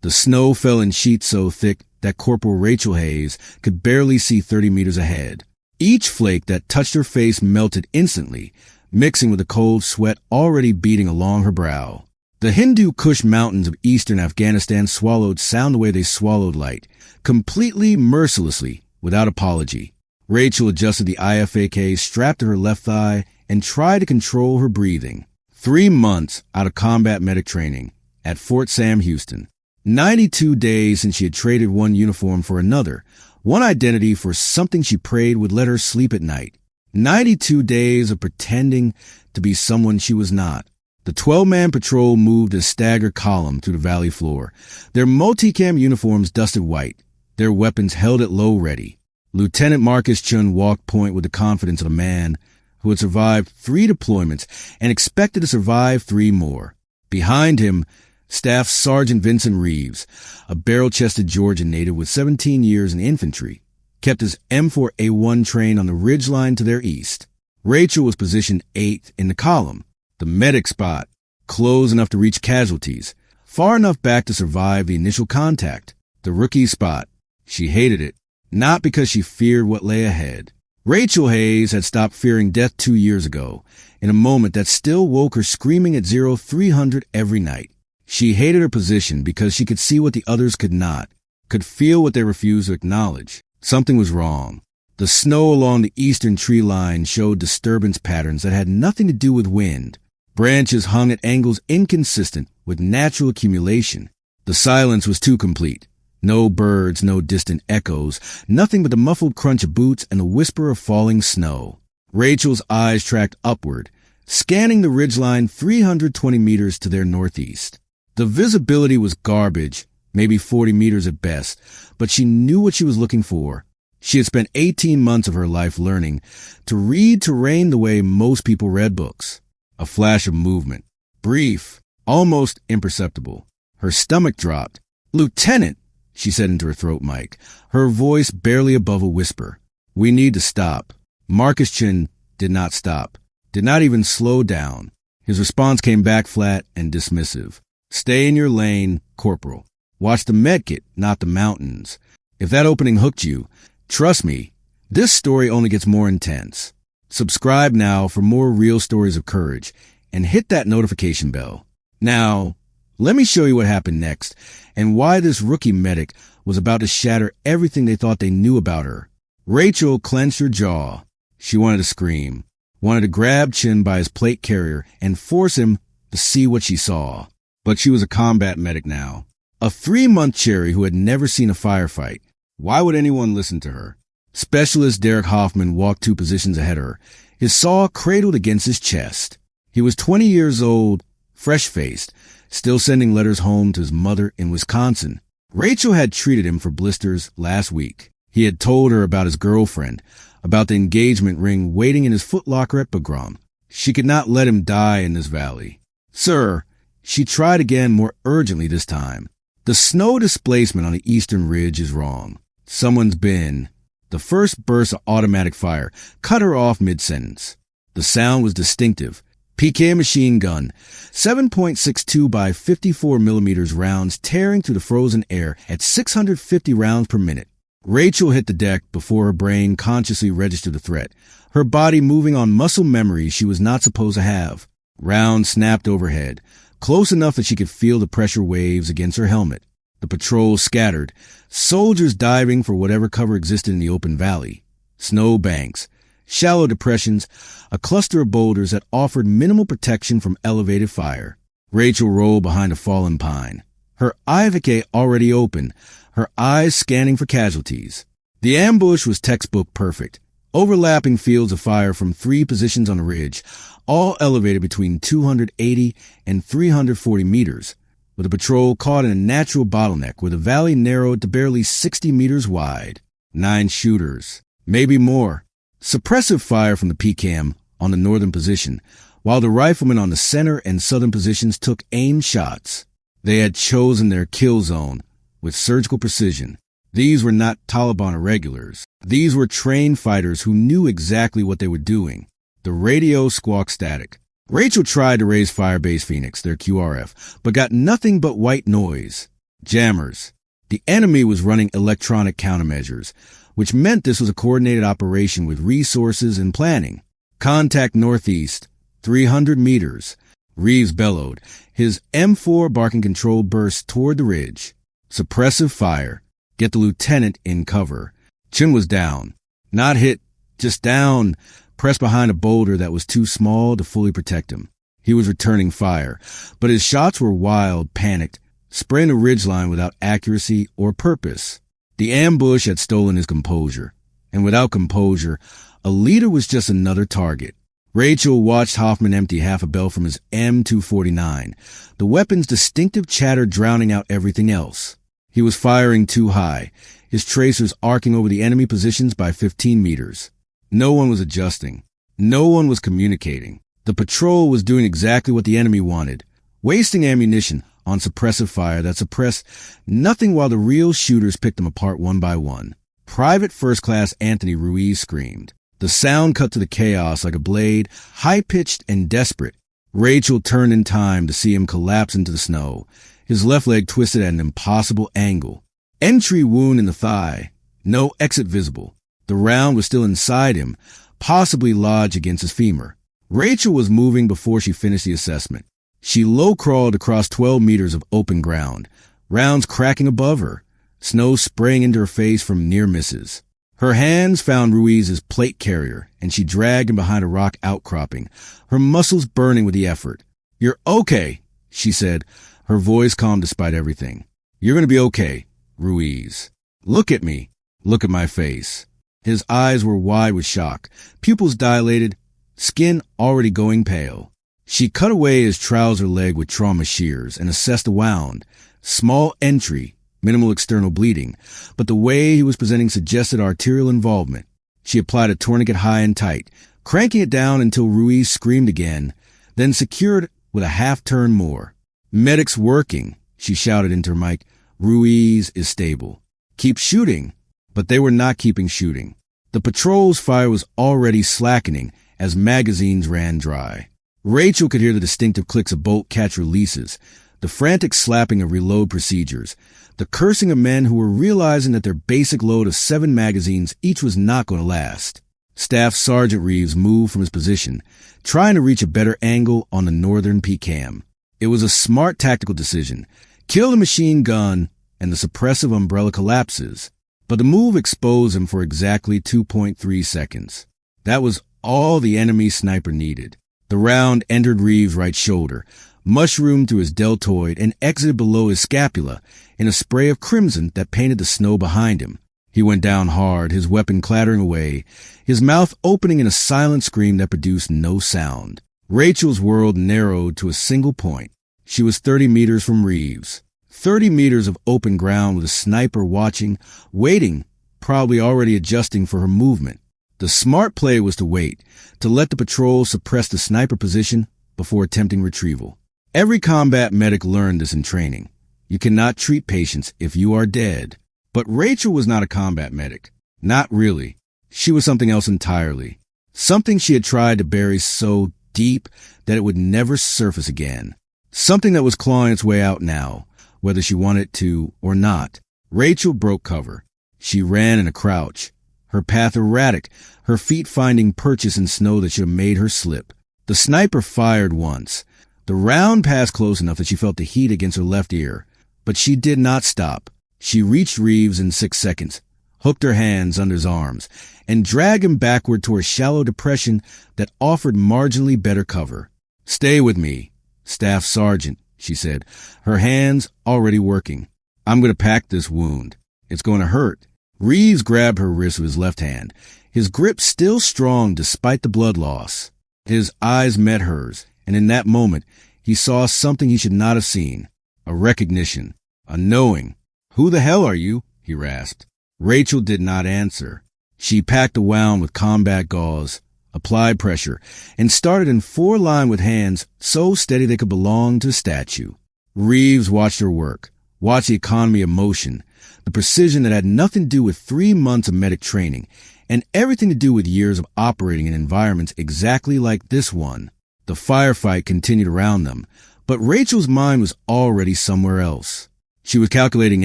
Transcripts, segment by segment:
The snow fell in sheets so thick that Corporal Rachel Hayes could barely see 30 meters ahead. Each flake that touched her face melted instantly, mixing with the cold sweat already beating along her brow. The Hindu Kush mountains of eastern Afghanistan swallowed sound the way they swallowed light, completely, mercilessly, without apology. Rachel adjusted the IFAK strapped to her left thigh and tried to control her breathing. 3 months out of combat medic training at Fort Sam Houston. 92 days since she had traded one uniform for another, one identity for something she prayed would let her sleep at night. 92 days of pretending to be someone she was not. The 12-man patrol moved a staggered column through the valley floor, their multicam uniforms dusted white, their weapons held at low ready. Lieutenant Marcus Chun walked point with the confidence of a man who had survived 3 deployments and expected to survive 3 more. Behind him, Staff Sergeant Vincent Reeves, a barrel-chested Georgian native with 17 years in infantry, kept his M4A1 train on the ridgeline to their east. Rachel was positioned 8th in the column, the medic spot, close enough to reach casualties, far enough back to survive the initial contact, the rookie spot. She hated it, not because she feared what lay ahead. Rachel Hayes had stopped fearing death 2 years ago, in a moment that still woke her screaming at 0300 every night. She hated her position because she could see what the others could not, could feel what they refused to acknowledge. Something was wrong. The snow along the eastern tree line showed disturbance patterns that had nothing to do with wind. Branches hung at angles inconsistent with natural accumulation. The silence was too complete. No birds, no distant echoes, nothing but the muffled crunch of boots and the whisper of falling snow. Rachel's eyes tracked upward, scanning the ridgeline 320 meters to their northeast. The visibility was garbage, maybe 40 meters at best, but she knew what she was looking for. She had spent 18 months of her life learning to read terrain the way most people read books. A flash of movement, brief, almost imperceptible. Her stomach dropped. "Lieutenant," she said into her throat mic, her voice barely above a whisper. "We need to stop." Marcus Chin did not stop, did not even slow down. His response came back flat and dismissive. "Stay in your lane, Corporal. Watch the medkit, not the mountains. If that opening hooked you, trust me, this story only gets more intense." Subscribe now for more real stories of courage and hit that notification bell. Now, let me show you what happened next and why this rookie medic was about to shatter everything they thought they knew about her. Rachel clenched her jaw. She wanted to scream, wanted to grab Chin by his plate carrier and force him to see what she saw. But she was a combat medic now. A 3-month cherry who had never seen a firefight. Why would anyone listen to her? Specialist Derek Hoffman walked 2 positions ahead of her, his saw cradled against his chest. He was 20 years old, fresh-faced, still sending letters home to his mother in Wisconsin. Rachel had treated him for blisters last week. He had told her about his girlfriend, about the engagement ring waiting in his footlocker at Bagram. She could not let him die in this valley. "Sir," she tried again more urgently this time. "The snow displacement on the eastern ridge is wrong. Someone's been..." The first burst of automatic fire cut her off mid-sentence. The sound was distinctive. PK machine gun, 7.62 by 54 millimeters rounds tearing through the frozen air at 650 rounds per minute. Rachel hit the deck before her brain consciously registered the threat, her body moving on muscle memory she was not supposed to have. Rounds snapped overhead, close enough that she could feel the pressure waves against her helmet. The patrol scattered, soldiers diving for whatever cover existed in the open valley. Snow banks, shallow depressions, a cluster of boulders that offered minimal protection from elevated fire. Rachel rolled behind a fallen pine, her IVK already open, her eyes scanning for casualties. The ambush was textbook perfect. Overlapping fields of fire from 3 positions on the ridge, all elevated between 280 and 340 meters, with the patrol caught in a natural bottleneck where the valley narrowed to barely 60 meters wide. 9 shooters, maybe more. Suppressive fire from the PCAM on the northern position, while the riflemen on the center and southern positions took aim shots. They had chosen their kill zone with surgical precision. These were not Taliban irregulars. These were trained fighters who knew exactly what they were doing. The radio squawked static. Rachel tried to raise Firebase Phoenix, their QRF, but got nothing but white noise. Jammers. The enemy was running electronic countermeasures, which meant this was a coordinated operation with resources and planning. Contact northeast, 300 meters. Reeves bellowed. His M4 barking control burst toward the ridge. Suppressive fire. Get the lieutenant in cover. Chin was down. Not hit, just down, pressed behind a boulder that was too small to fully protect him. He was returning fire, but his shots were wild, panicked, spraying the ridgeline without accuracy or purpose. The ambush had stolen his composure, and without composure, a leader was just another target. Rachel watched Hoffman empty half a bell from his M249, the weapon's distinctive chatter drowning out everything else. He was firing too high, his tracers arcing over the enemy positions by 15 meters. No one was adjusting. No one was communicating. The patrol was doing exactly what the enemy wanted, wasting ammunition on suppressive fire that suppressed nothing while the real shooters picked them apart one by one. Private First Class Anthony Ruiz screamed. The sound cut to the chaos like a blade, high-pitched and desperate. Rachel turned in time to see him collapse into the snow, his left leg twisted at an impossible angle. Entry wound in the thigh. No exit visible. The round was still inside him, possibly lodged against his femur. Rachel was moving before she finished the assessment. She low-crawled across 12 meters of open ground, rounds cracking above her, snow spraying into her face from near misses. Her hands found Ruiz's plate carrier, and she dragged him behind a rock outcropping, her muscles burning with the effort. "You're okay," she said, her voice calm despite everything. "You're going to be okay, Ruiz. Look at me. Look at my face." His eyes were wide with shock, pupils dilated, skin already going pale. She cut away his trouser leg with trauma shears and assessed the wound. Small entry, minimal external bleeding, but the way he was presenting suggested arterial involvement. She applied a tourniquet high and tight, cranking it down until Ruiz screamed again, then secured with a half-turn more. "Medic's working," she shouted into her mic. "Ruiz is stable. Keep shooting." But they were not keeping shooting. The patrol's fire was already slackening as magazines ran dry. Rachel could hear the distinctive clicks of bolt catch releases, the frantic slapping of reload procedures, the cursing of men who were realizing that their basic load of 7 magazines each was not going to last. Staff Sergeant Reeves moved from his position, trying to reach a better angle on the northern PCAM. It was a smart tactical decision. Kill the machine gun, and the suppressive umbrella collapses. But the move exposed him for exactly 2.3 seconds. That was all the enemy sniper needed. The round entered Reeves' right shoulder, mushroomed through his deltoid, and exited below his scapula in a spray of crimson that painted the snow behind him. He went down hard, his weapon clattering away, his mouth opening in a silent scream that produced no sound. Rachel's world narrowed to a single point. She was 30 meters from Reeves. 30 meters of open ground with a sniper watching, waiting, probably already adjusting for her movement. The smart play was to wait, to let the patrol suppress the sniper position before attempting retrieval. Every combat medic learned this in training. You cannot treat patients if you are dead. But Rachel was not a combat medic. Not really. She was something else entirely. Something she had tried to bury so deep that it would never surface again. Something that was clawing its way out now, whether she wanted to or not. Rachel broke cover. She ran in a crouch, her path erratic, her feet finding purchase in snow that should have made her slip. The sniper fired once. The round passed close enough that she felt the heat against her left ear. But she did not stop. She reached Reeves in 6 seconds, hooked her hands under his arms, and dragged him backward toward a shallow depression that offered marginally better cover. "Stay with me, Staff Sergeant," she said, her hands already working. "I'm going to pack this wound. It's going to hurt." Reeves grabbed her wrist with his left hand, his grip still strong despite the blood loss. His eyes met hers, and in that moment, he saw something he should not have seen. A recognition, a knowing. "Who the hell are you?" he rasped. Rachel did not answer. She packed the wound with combat gauze, applied pressure, and started in 4-line with hands so steady they could belong to a statue. Reeves watched her work, watched the economy of motion, the precision that had nothing to do with 3 months of medic training, and everything to do with years of operating in environments exactly like this one. The firefight continued around them, but Rachel's mind was already somewhere else. She was calculating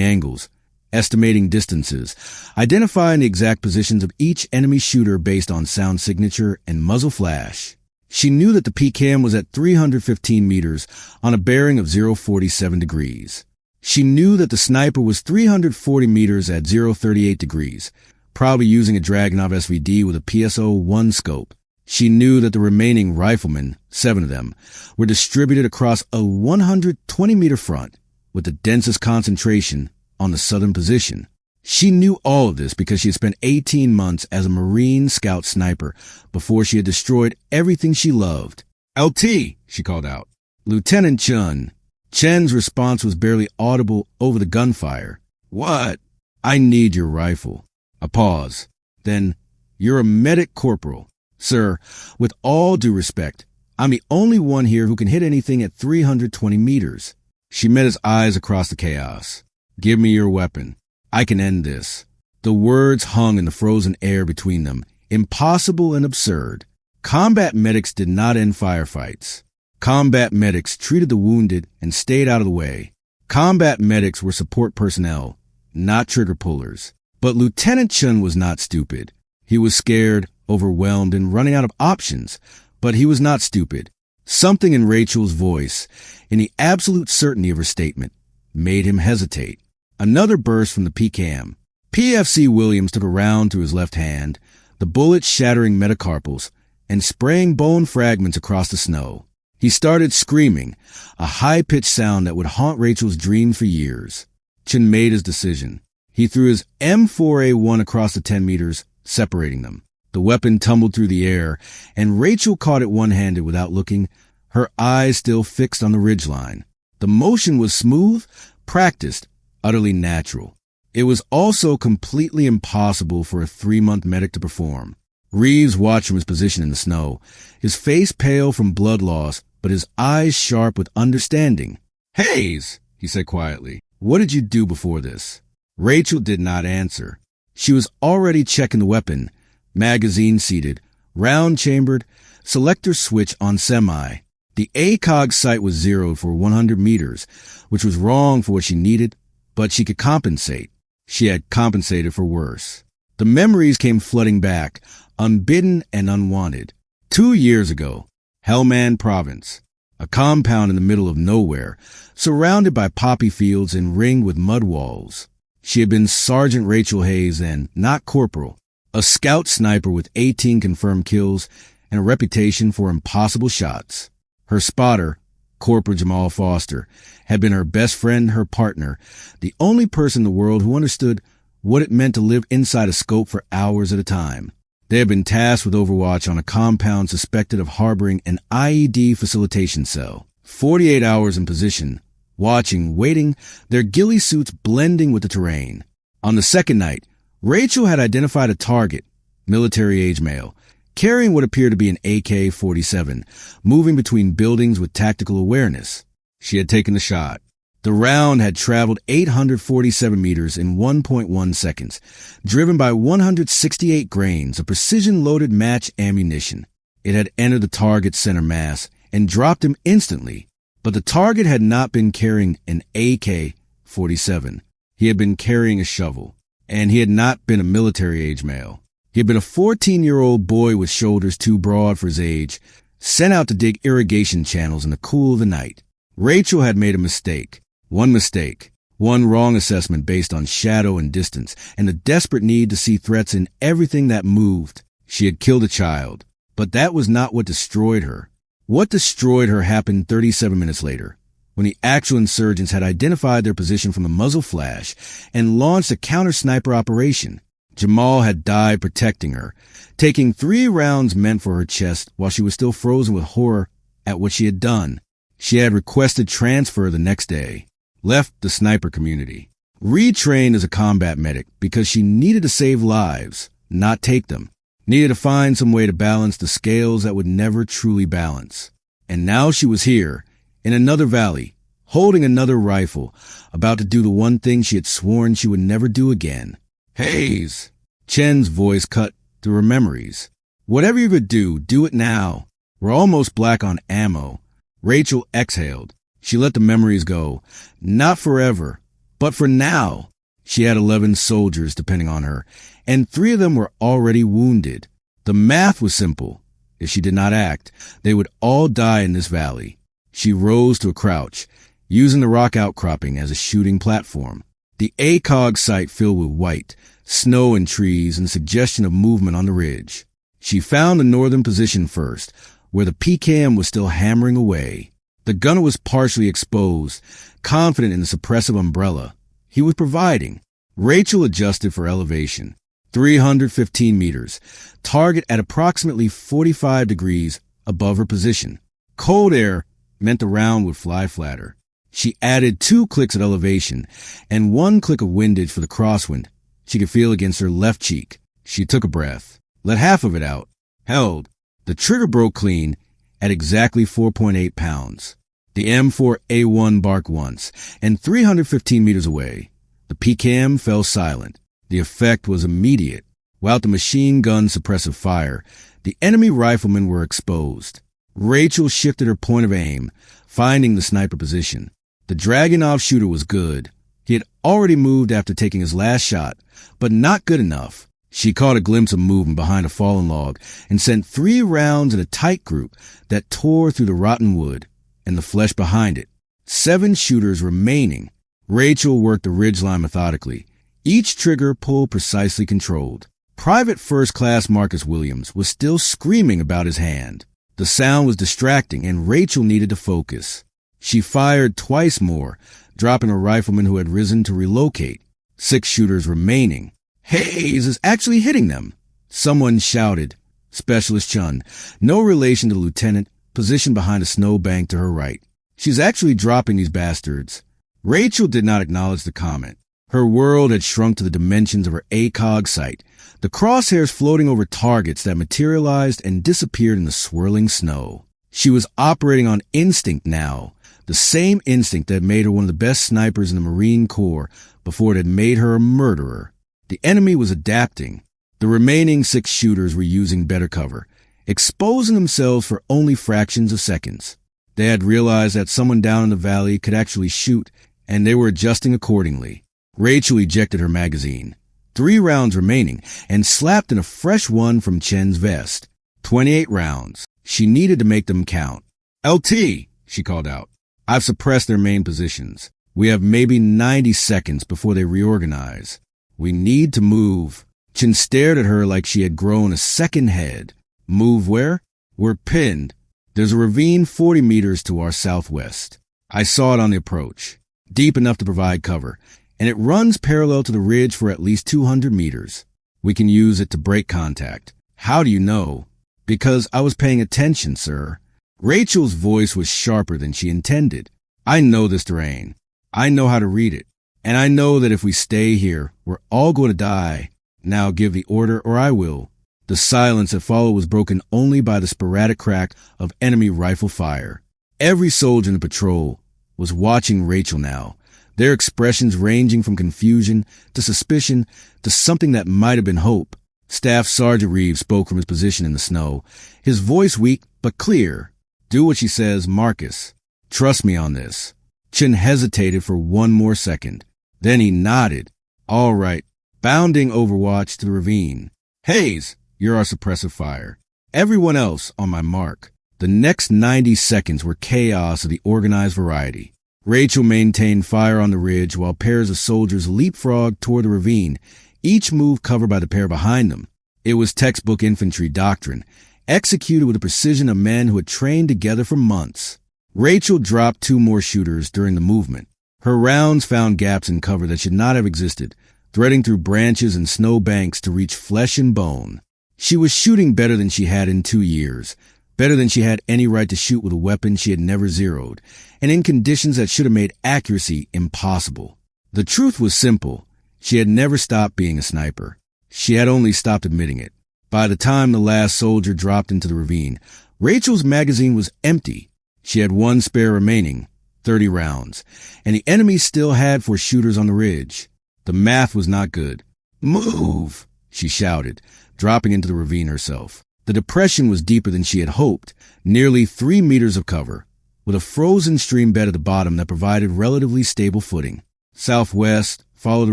angles, estimating distances, identifying the exact positions of each enemy shooter based on sound signature and muzzle flash. She knew that the PCAM was at 315 meters on a bearing of 047 degrees. She knew that the sniper was 340 meters at 038 degrees, probably using a Dragunov SVD with a PSO-1 scope. She knew that the remaining riflemen, 7 of them, were distributed across a 120-meter front, with the densest concentration on the southern position. She knew all of this because she had spent 18 months as a Marine Scout sniper before she had destroyed everything she loved. "LT," she called out. "Lieutenant Chun." Chen's response was barely audible over the gunfire. "What?" "I need your rifle." A pause. Then, "You're a medic, Corporal." "Sir, with all due respect, I'm the only one here who can hit anything at 320 meters. She met his eyes across the chaos. "Give me your weapon. I can end this." The words hung in the frozen air between them, impossible and absurd. Combat medics did not end firefights. Combat medics treated the wounded and stayed out of the way. Combat medics were support personnel, not trigger pullers. But Lieutenant Chun was not stupid. He was scared, overwhelmed, and running out of options. But he was not stupid. Something in Rachel's voice, in the absolute certainty of her statement, made him hesitate. Another burst from the PCAM. PFC Williams took a round through his left hand, the bullet shattering metacarpals and spraying bone fragments across the snow. He started screaming, a high-pitched sound that would haunt Rachel's dreams for years. Chun made his decision. He threw his M4A1 across the 10 meters, separating them. The weapon tumbled through the air, and Rachel caught it one-handed without looking, her eyes still fixed on the ridgeline. The motion was smooth, practiced, utterly natural. It was also completely impossible for a 3-month medic to perform. Reeves watched from his position in the snow, his face pale from blood loss, but his eyes sharp with understanding. "Hayes," he said quietly, "what did you do before this?" Rachel did not answer. She was already checking the weapon, magazine seated, round chambered, selector switch on semi. The ACOG sight was zeroed for 100 meters, which was wrong for what she needed, but she could compensate. She had compensated for worse. The memories came flooding back, unbidden and unwanted. 2 years ago, Helmand Province, a compound in the middle of nowhere, surrounded by poppy fields and ringed with mud walls. She had been Sergeant Rachel Hayes then, not Corporal, a scout sniper with 18 confirmed kills and a reputation for impossible shots. Her spotter, Corporal Jamal Foster, had been her best friend, her partner, the only person in the world who understood what it meant to live inside a scope for hours at a time. They had been tasked with overwatch on a compound suspected of harboring an IED facilitation cell. 48 hours in position, watching, waiting, their ghillie suits blending with the terrain. On the second night, Rachel had identified a target, military-age male, carrying what appeared to be an AK-47, moving between buildings with tactical awareness. She had taken the shot. The round had traveled 847 meters in 1.1 seconds, driven by 168 grains of precision-loaded match ammunition. It had entered the target's center mass and dropped him instantly. But the target had not been carrying an AK-47. He had been carrying a shovel. And he had not been a military-age male. He had been a 14-year-old boy with shoulders too broad for his age, sent out to dig irrigation channels in the cool of the night. Rachel had made a mistake. One wrong assessment based on shadow and distance, and the desperate need to see threats in everything that moved. She had killed a child. But that was not what destroyed her. What destroyed her happened 37 minutes later, when the actual insurgents had identified their position from a muzzle flash and launched a counter-sniper operation. Jamal had died protecting her, taking 3 rounds meant for her chest while she was still frozen with horror at what she had done. She had requested transfer the next day, left the sniper community, retrained as a combat medic because she needed to save lives, not take them. Needed to find some way to balance the scales that would never truly balance. And now she was here, in another valley, holding another rifle, about to do the one thing she had sworn she would never do again. "Hayes!" Chen's voice cut through her memories. "Whatever you could do it now. We're almost black on ammo." Rachel exhaled. She let the memories go. Not forever, But for now, she had 11 soldiers depending on her, and 3 of them were already wounded. The math was simple. If she did not act, they would all die in this valley. She rose to a crouch, using the rock outcropping as a shooting platform. The ACOG site filled with white, snow and trees and suggestion of movement on the ridge. She found the northern position first, where the PKM was still hammering away. The gunner was partially exposed, confident in the suppressive umbrella he was providing. Rachel adjusted for elevation. 315 meters, target at approximately 45 degrees above her position. Cold air meant the round would fly flatter. She added 2 clicks at elevation and 1 click of windage for the crosswind she could feel against her left cheek. She took a breath, let half of it out, held. The trigger broke clean at exactly 4.8 pounds. The M4A1 barked once, and 315 meters away, the PKM fell silent. The effect was immediate. Without the machine gun suppressive fire, the enemy riflemen were exposed. Rachel shifted her point of aim, finding the sniper position. The Dragunov shooter was good. He had already moved after taking his last shot, but not good enough. She caught a glimpse of movement behind a fallen log and sent 3 rounds in a tight group that tore through the rotten wood and the flesh behind it. 7 shooters remaining. Rachel worked the ridgeline methodically, each trigger pull precisely controlled. Private First Class Marcus Williams was still screaming about his hand. The sound was distracting, and Rachel needed to focus. She fired twice more, dropping a rifleman who had risen to relocate. 6 shooters remaining. Hayes is actually hitting them. Someone shouted. Specialist Chun, no relation to the lieutenant, positioned behind a snowbank to her right. She's actually dropping these bastards. Rachel did not acknowledge the comment. Her world had shrunk to the dimensions of her ACOG sight, the crosshairs floating over targets that materialized and disappeared in the swirling snow. She was operating on instinct now, the same instinct that made her one of the best snipers in the Marine Corps before it had made her a murderer. The enemy was adapting. The remaining 6 shooters were using better cover, exposing themselves for only fractions of seconds. They had realized that someone down in the valley could actually shoot, and they were adjusting accordingly. Rachel ejected her magazine. 3 rounds remaining, and slapped in a fresh one from Chen's vest. 28 rounds. She needed to make them count. LT, she called out. I've suppressed their main positions. We have maybe 90 seconds before they reorganize. We need to move. Chen stared at her like she had grown a second head. Move where? We're pinned. There's a ravine 40 meters to our southwest. I saw it on the approach, deep enough to provide cover, and it runs parallel to the ridge for at least 200 meters. We can use it to break contact. How do you know? Because I was paying attention, sir. Rachel's voice was sharper than she intended. I know this terrain. I know how to read it. And I know that if we stay here, we're all going to die. Now give the order or I will. The silence that followed was broken only by the sporadic crack of enemy rifle fire. Every soldier in the patrol was watching Rachel now, their expressions ranging from confusion to suspicion to something that might have been hope. Staff Sergeant Reeves spoke from his position in the snow, his voice weak but clear. Do what she says, Marcus. Trust me on this. Chen hesitated for one more second. Then he nodded. All right. Bounding Overwatch to the ravine. Hayes, you're our suppressive fire. Everyone else on my mark. The next 90 seconds were chaos of the organized variety. Rachel maintained fire on the ridge while pairs of soldiers leapfrogged toward the ravine, each move covered by the pair behind them. It was textbook infantry doctrine, executed with the precision of men who had trained together for months. Rachel dropped 2 more shooters during the movement. Her rounds found gaps in cover that should not have existed, threading through branches and snow banks to reach flesh and bone. She was shooting better than she had in 2 years, better than she had any right to shoot with a weapon she had never zeroed, and in conditions that should have made accuracy impossible. The truth was simple. She had never stopped being a sniper. She had only stopped admitting it. By the time the last soldier dropped into the ravine, Rachel's magazine was empty. She had 1 spare remaining, 30 rounds, and the enemy still had 4 shooters on the ridge. The math was not good. Move, she shouted, dropping into the ravine herself. The depression was deeper than she had hoped, nearly 3 meters of cover, with a frozen stream bed at the bottom that provided relatively stable footing. Southwest, follow the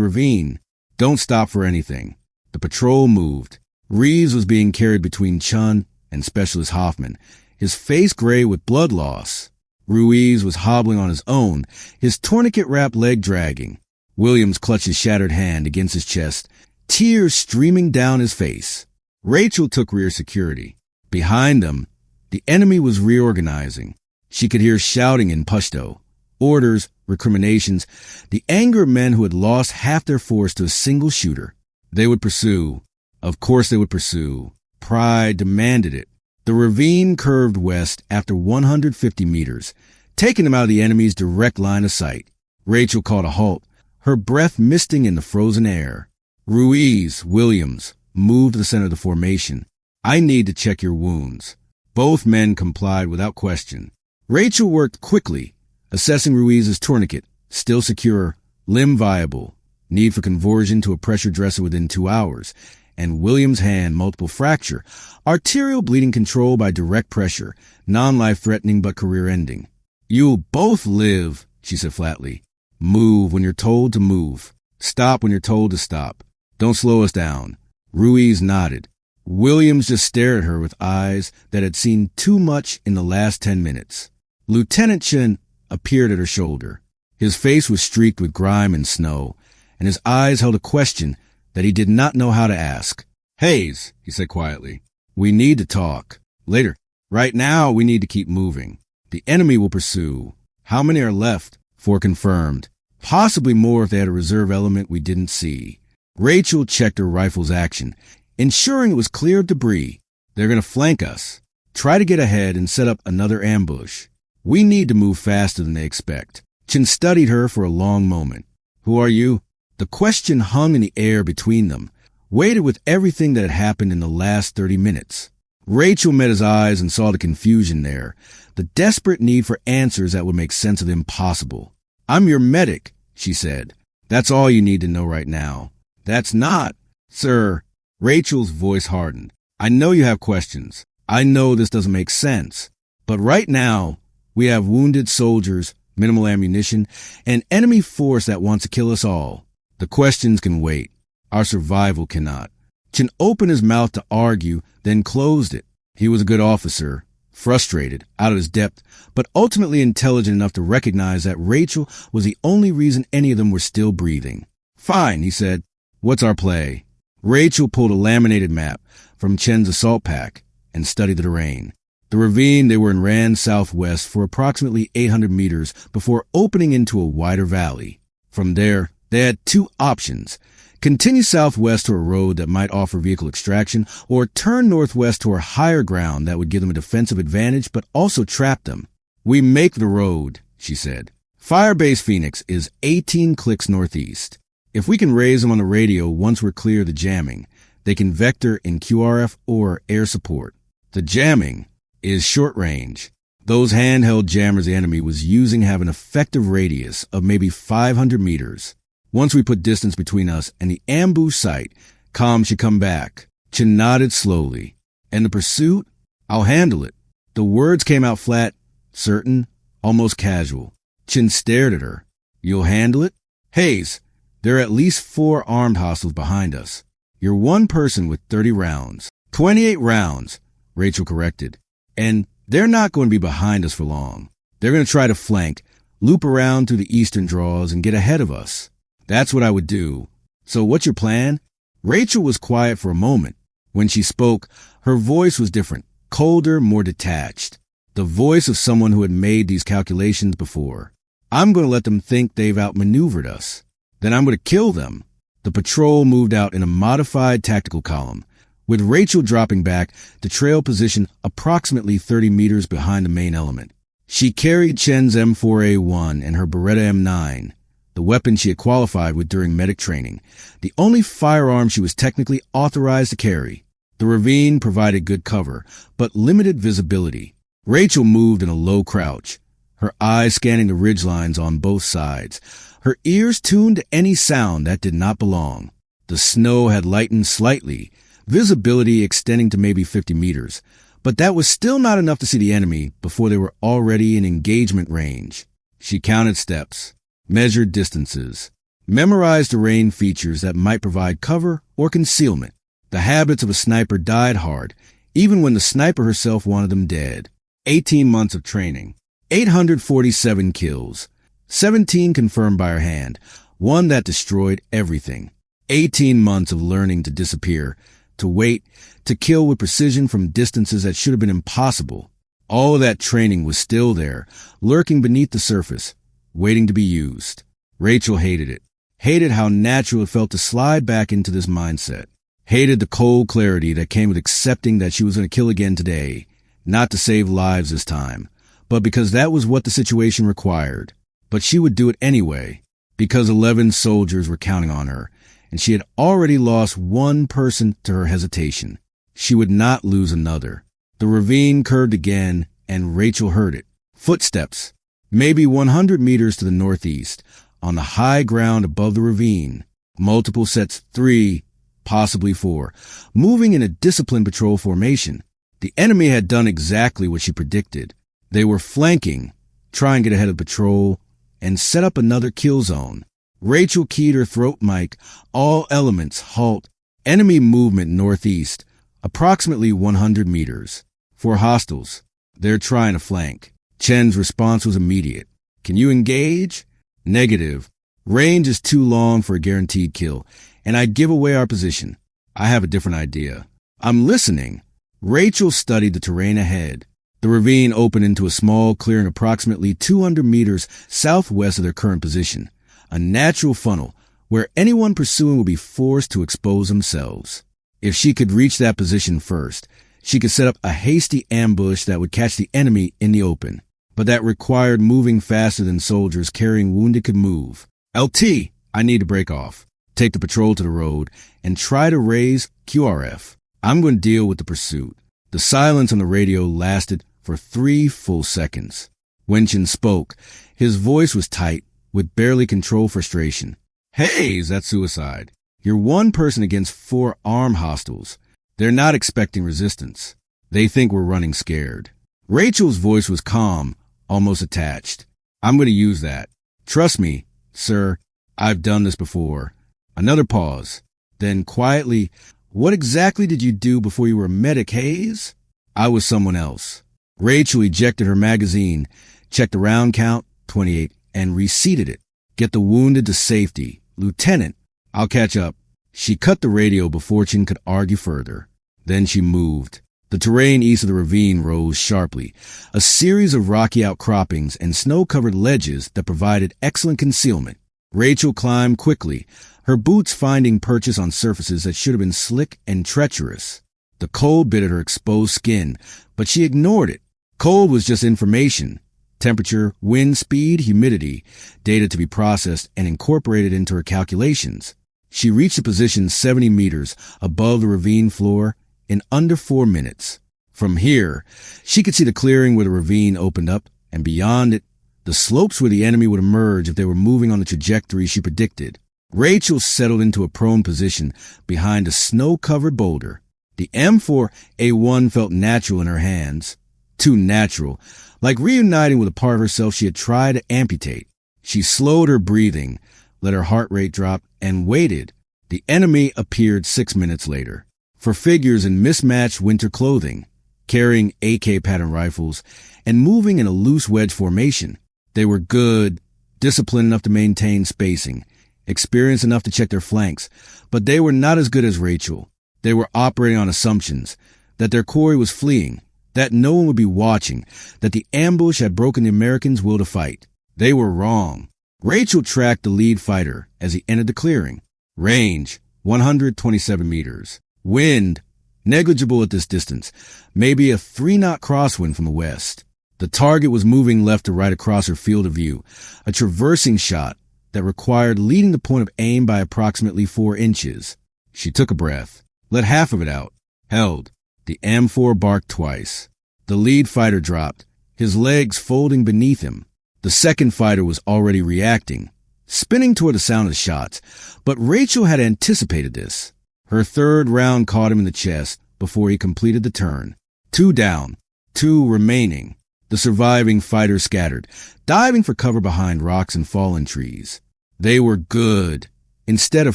ravine. Don't stop for anything. The patrol moved. Reeves was being carried between Chun and Specialist Hoffman, his face gray with blood loss. Ruiz was hobbling on his own, his tourniquet-wrapped leg dragging. Williams clutched his shattered hand against his chest, tears streaming down his face. Rachel took rear security. Behind them, the enemy was reorganizing. She could hear shouting in Pashto, orders, recriminations, the anger of men who had lost half their force to a single shooter. They would pursue. Of course they would pursue. Pride demanded it. The ravine curved west after 150 meters, taking them out of the enemy's direct line of sight. Rachel called a halt, her breath misting in the frozen air. Ruiz, Williams, moved to the center of the formation. I need to check your wounds. Both men complied without question. Rachel worked quickly, assessing Ruiz's tourniquet, still secure, limb viable, need for conversion to a pressure dresser within 2 hours, and Williams' hand multiple fracture, arterial bleeding control by direct pressure, non-life-threatening but career-ending. You'll both live, she said flatly. Move when you're told to move. Stop when you're told to stop. Don't slow us down. Ruiz nodded. Williams just stared at her with eyes that had seen too much in the last 10 minutes. Lieutenant Chen appeared at her shoulder. His face was streaked with grime and snow, and his eyes held a question that he did not know how to ask. Hayes, he said quietly, we need to talk. Later. Right now, we need to keep moving. The enemy will pursue. How many are left? 4 confirmed. Possibly more if they had a reserve element we didn't see. Rachel checked her rifle's action, ensuring it was clear of debris. They're going to flank us. Try to get ahead and set up another ambush. We need to move faster than they expect. Chen studied her for a long moment. Who are you? The question hung in the air between them, weighted with everything that had happened in the last 30 minutes. Rachel met his eyes and saw the confusion there, the desperate need for answers that would make sense of the impossible. I'm your medic, she said. That's all you need to know right now. That's not, sir. Rachel's voice hardened. I know you have questions. I know this doesn't make sense. But right now, we have wounded soldiers, minimal ammunition, and enemy force that wants to kill us all. The questions can wait. Our survival cannot. Chen opened his mouth to argue, then closed it. He was a good officer, frustrated, out of his depth, but ultimately intelligent enough to recognize that Rachel was the only reason any of them were still breathing. Fine, he said. What's our play? Rachel pulled a laminated map from Chen's assault pack and studied the terrain. The ravine they were in ran southwest for approximately 800 meters before opening into a wider valley. From there, they had 2 options. Continue southwest to a road that might offer vehicle extraction, or turn northwest to a higher ground that would give them a defensive advantage but also trap them. We make the road, she said. Firebase Phoenix is 18 clicks northeast. If we can raise them on the radio once we're clear of the jamming, they can vector in QRF or air support. The jamming is short range. Those handheld jammers the enemy was using have an effective radius of maybe 500 meters. Once we put distance between us and the ambush site, comms should come back. Chen nodded slowly. And the pursuit? I'll handle it. The words came out flat, certain, almost casual. Chen stared at her. You'll handle it? Hayes, there are at least 4 armed hostiles behind us. You're one person with 30 rounds. 28 rounds, Rachel corrected. And they're not going to be behind us for long. They're going to try to flank, loop around through the eastern draws and get ahead of us. That's what I would do. So what's your plan? Rachel was quiet for a moment. When she spoke, her voice was different, colder, more detached. The voice of someone who had made these calculations before. I'm going to let them think they've outmaneuvered us. Then I'm going to kill them. The patrol moved out in a modified tactical column, with Rachel dropping back to trail position approximately 30 meters behind the main element. She carried Chen's M4A1 and her Beretta M9, the weapon she had qualified with during medic training, the only firearm she was technically authorized to carry. The ravine provided good cover, but limited visibility. Rachel moved in a low crouch, her eyes scanning the ridgelines on both sides, her ears tuned to any sound that did not belong. The snow had lightened slightly, visibility extending to maybe 50 meters, but that was still not enough to see the enemy before they were already in engagement range. She counted steps, measured distances. Memorize terrain features that might provide cover or concealment. The habits of a sniper died hard, even when the sniper herself wanted them dead. 18 months of training. 847 kills. 17 confirmed by her hand. One that destroyed everything. 18 months of learning to disappear, to wait, to kill with precision from distances that should have been impossible. All of that training was still there, lurking beneath the surface, waiting to be used. Rachel hated it. Hated how natural it felt to slide back into this mindset. Hated the cold clarity that came with accepting that she was going to kill again today, not to save lives this time, but because that was what the situation required. But she would do it anyway, because 11 soldiers were counting on her, and she had already lost one person to her hesitation. She would not lose another. The ravine curved again, and Rachel heard it. Footsteps, maybe 100 meters to the northeast, on the high ground above the ravine. Multiple sets, 3, possibly 4, moving in a disciplined patrol formation. The enemy had done exactly what she predicted. They were flanking, trying to get ahead of patrol, and set up another kill zone. Rachel keyed her throat mic. All elements, halt. Enemy movement northeast, approximately 100 meters. 4 hostiles. They're trying to flank. Chen's response was immediate. Can you engage? Negative. Range is too long for a guaranteed kill, and I'd give away our position. I have a different idea. I'm listening. Rachel studied the terrain ahead. The ravine opened into a small clearing approximately 200 meters southwest of their current position, a natural funnel where anyone pursuing would be forced to expose themselves. If she could reach that position first, she could set up a hasty ambush that would catch the enemy in the open. But that required moving faster than soldiers carrying wounded could move. LT, I need to break off. Take the patrol to the road and try to raise QRF. I'm going to deal with the pursuit. The silence on the radio lasted for 3 full seconds. When Chen spoke, his voice was tight, with barely controlled frustration. Hayes, that's suicide. You're one person against 4 armed hostiles. They're not expecting resistance. They think we're running scared. Rachel's voice was calm, almost attached. I'm going to use that. Trust me, sir, I've done this before. Another pause. Then quietly, what exactly did you do before you were a medic, Hayes? I was someone else. Rachel ejected her magazine, checked the round count, 28, and reseated it. Get the wounded to safety. Lieutenant, I'll catch up. She cut the radio before Chen could argue further. Then she moved. The terrain east of the ravine rose sharply, a series of rocky outcroppings and snow-covered ledges that provided excellent concealment. Rachel climbed quickly, her boots finding purchase on surfaces that should have been slick and treacherous. The cold bit at her exposed skin, but she ignored it. Cold was just information. Temperature, wind speed, humidity, data to be processed and incorporated into her calculations. She reached a position 70 meters above the ravine floor in under 4 minutes. From here, she could see the clearing where the ravine opened up, and beyond it, the slopes where the enemy would emerge if they were moving on the trajectory she predicted. Rachel settled into a prone position behind a snow-covered boulder. The M4A1 felt natural in her hands. Too natural, like reuniting with a part of herself she had tried to amputate. She slowed her breathing, let her heart rate drop, and waited. The enemy appeared 6 minutes later. For figures in mismatched winter clothing, carrying AK pattern rifles, and moving in a loose wedge formation. They were good, disciplined enough to maintain spacing, experienced enough to check their flanks, but they were not as good as Rachel. They were operating on assumptions that their quarry was fleeing, that no one would be watching, that the ambush had broken the Americans' will to fight. They were wrong. Rachel tracked the lead fighter as he entered the clearing. Range, 127 meters. Wind, negligible at this distance, maybe a 3-knot crosswind from the west. The target was moving left to right across her field of view, a traversing shot that required leading the point of aim by approximately 4 inches. She took a breath, let half of it out, held. The M4 barked twice. The lead fighter dropped, his legs folding beneath him. The second fighter was already reacting, spinning toward the sound of the shots, but Rachel had anticipated this. Her third round caught him in the chest before he completed the turn. 2 down, 2 remaining. The surviving fighter scattered, diving for cover behind rocks and fallen trees. They were good. Instead of